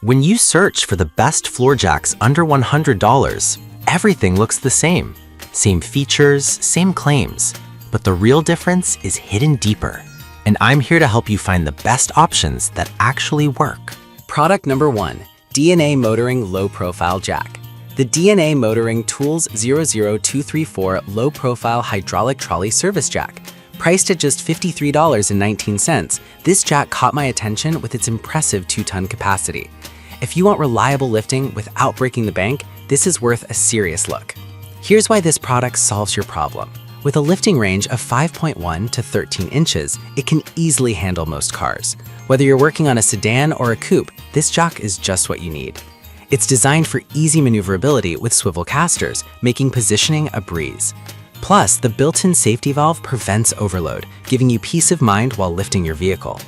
When you search for the best floor jacks under $100, everything looks the same. Same features, same claims. But the real difference is hidden deeper. And I'm here to help you find the best options that actually work. Product number 1, DNA Motoring Low Profile Jack. The DNA Motoring Tools 00234 Low Profile Hydraulic Trolley Service Jack. Priced at just $53.19, this jack caught my attention with its impressive 2-ton capacity. If you want reliable lifting without breaking the bank, this is worth a serious look. Here's why this product solves your problem. With a lifting range of 5.1 to 13 inches, it can easily handle most cars. Whether you're working on a sedan or a coupe, this jack is just what you need. It's designed for easy maneuverability with swivel casters, making positioning a breeze. Plus, the built-in safety valve prevents overload, giving you peace of mind while lifting your vehicle.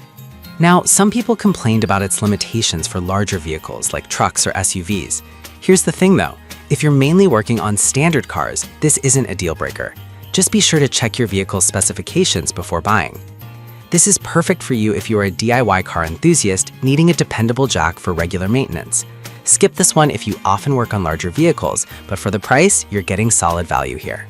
Now, some people complained about its limitations for larger vehicles like trucks or SUVs. Here's the thing though, if you're mainly working on standard cars, this isn't a deal breaker. Just be sure to check your vehicle's specifications before buying. This is perfect for you if you are a DIY car enthusiast needing a dependable jack for regular maintenance. Skip this one if you often work on larger vehicles, but for the price, you're getting solid value here.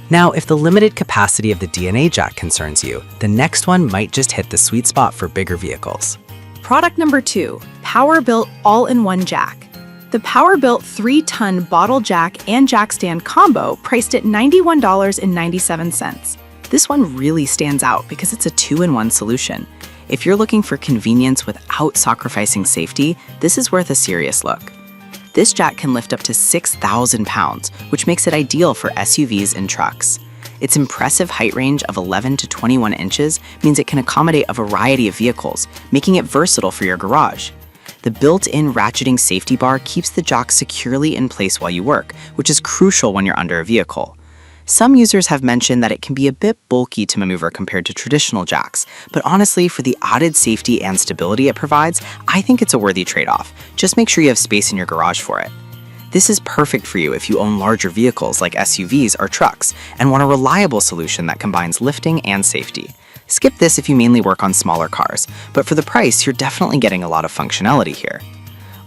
Now, if the limited capacity of the DNA jack concerns you, the next one might just hit the sweet spot for bigger vehicles. Product number 2, Power-Built All-in-One Jack. The Power-Built 3-ton bottle jack and jack stand combo priced at $91.97. This one really stands out because it's a 2-in-1 solution. If you're looking for convenience without sacrificing safety, this is worth a serious look. This jack can lift up to 6,000 pounds, which makes it ideal for SUVs and trucks. Its impressive height range of 11 to 21 inches means it can accommodate a variety of vehicles, making it versatile for your garage. The built-in ratcheting safety bar keeps the jack securely in place while you work, which is crucial when you're under a vehicle. Some users have mentioned that it can be a bit bulky to maneuver compared to traditional jacks, but honestly, for the added safety and stability it provides, I think it's a worthy trade-off. Just make sure you have space in your garage for it. This is perfect for you if you own larger vehicles like SUVs or trucks and want a reliable solution that combines lifting and safety. Skip this if you mainly work on smaller cars, but for the price, you're definitely getting a lot of functionality here.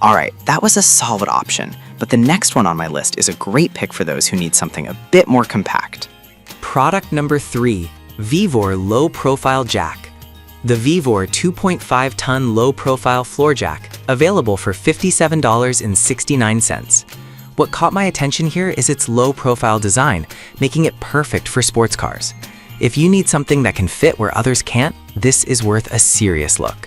Alright, that was a solid option, but the next one on my list is a great pick for those who need something a bit more compact. Product number 3, Vevor Low Profile Jack. The Vevor 2.5-ton low profile floor jack, available for $57.69. What caught my attention here is its low profile design, making it perfect for sports cars. If you need something that can fit where others can't, this is worth a serious look.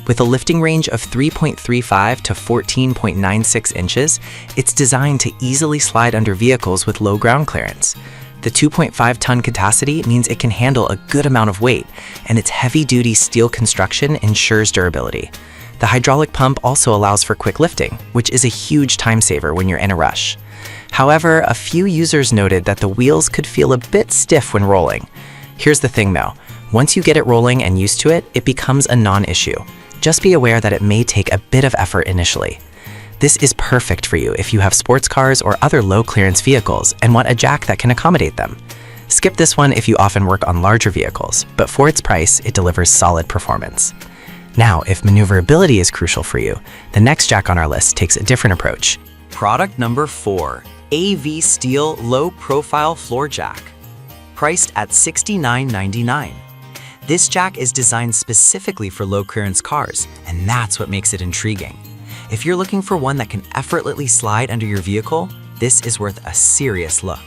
With a lifting range of 3.35 to 14.96 inches, it's designed to easily slide under vehicles with low ground clearance. The 2.5-ton capacity means it can handle a good amount of weight, and its heavy-duty steel construction ensures durability. The hydraulic pump also allows for quick lifting, which is a huge time saver when you're in a rush. However, a few users noted that the wheels could feel a bit stiff when rolling. Here's the thing though, once you get it rolling and used to it, it becomes a non-issue. Just be aware that it may take a bit of effort initially. This is perfect for you if you have sports cars or other low-clearance vehicles and want a jack that can accommodate them. Skip this one if you often work on larger vehicles, but for its price, it delivers solid performance. Now, if maneuverability is crucial for you, the next jack on our list takes a different approach. Product number 4, AV Steel Low Profile Floor Jack. Priced at $69.99. This jack is designed specifically for low-clearance cars, and that's what makes it intriguing. If you're looking for one that can effortlessly slide under your vehicle, this is worth a serious look.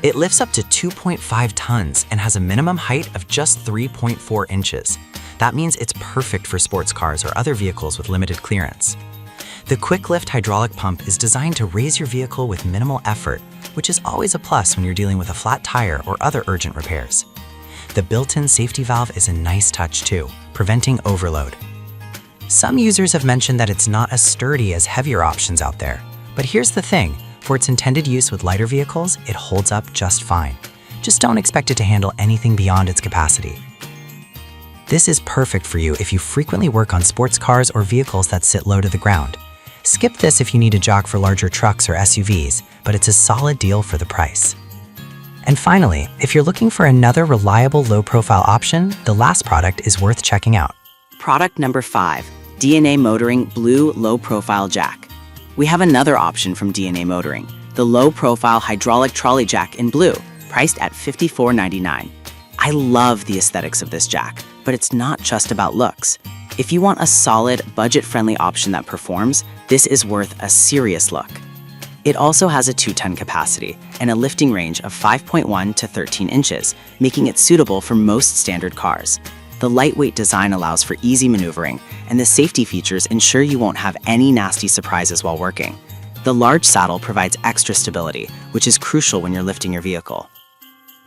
It lifts up to 2.5 tons and has a minimum height of just 3.4 inches. That means it's perfect for sports cars or other vehicles with limited clearance. The quick lift hydraulic pump is designed to raise your vehicle with minimal effort, which is always a plus when you're dealing with a flat tire or other urgent repairs. The built-in safety valve is a nice touch too, preventing overload. Some users have mentioned that it's not as sturdy as heavier options out there, but here's the thing, for its intended use with lighter vehicles, it holds up just fine. Just don't expect it to handle anything beyond its capacity. This is perfect for you if you frequently work on sports cars or vehicles that sit low to the ground. Skip this if you need a jack for larger trucks or SUVs, but it's a solid deal for the price. And finally, if you're looking for another reliable low-profile option, the last product is worth checking out. Product number 5, DNA Motoring Blue Low Profile Jack. We have another option from DNA Motoring, the Low Profile Hydraulic Trolley Jack in blue, priced at $54.99. I love the aesthetics of this jack, but it's not just about looks. If you want a solid, budget-friendly option that performs, this is worth a serious look. It also has a 2-ton capacity and a lifting range of 5.1 to 13 inches, making it suitable for most standard cars. The lightweight design allows for easy maneuvering, and the safety features ensure you won't have any nasty surprises while working. The large saddle provides extra stability, which is crucial when you're lifting your vehicle.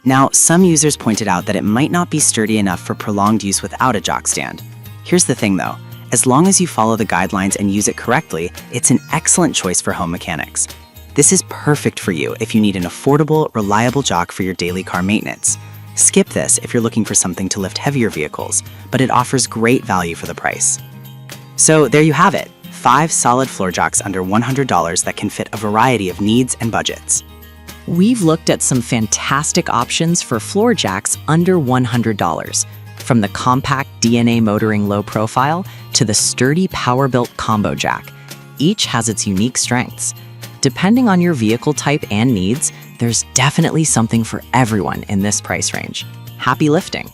Now, some users pointed out that it might not be sturdy enough for prolonged use without a jock stand. Here's the thing though, as long as you follow the guidelines and use it correctly, it's an excellent choice for home mechanics. This is perfect for you if you need an affordable, reliable jock for your daily car maintenance. Skip this if you're looking for something to lift heavier vehicles, but it offers great value for the price. So there you have it, 5 solid floor jacks under $100 that can fit a variety of needs and budgets. We've looked at some fantastic options for floor jacks under $100, from the compact DNA Motoring low profile to the sturdy power-built combo jack. Each has its unique strengths. Depending on your vehicle type and needs, there's definitely something for everyone in this price range. Happy lifting!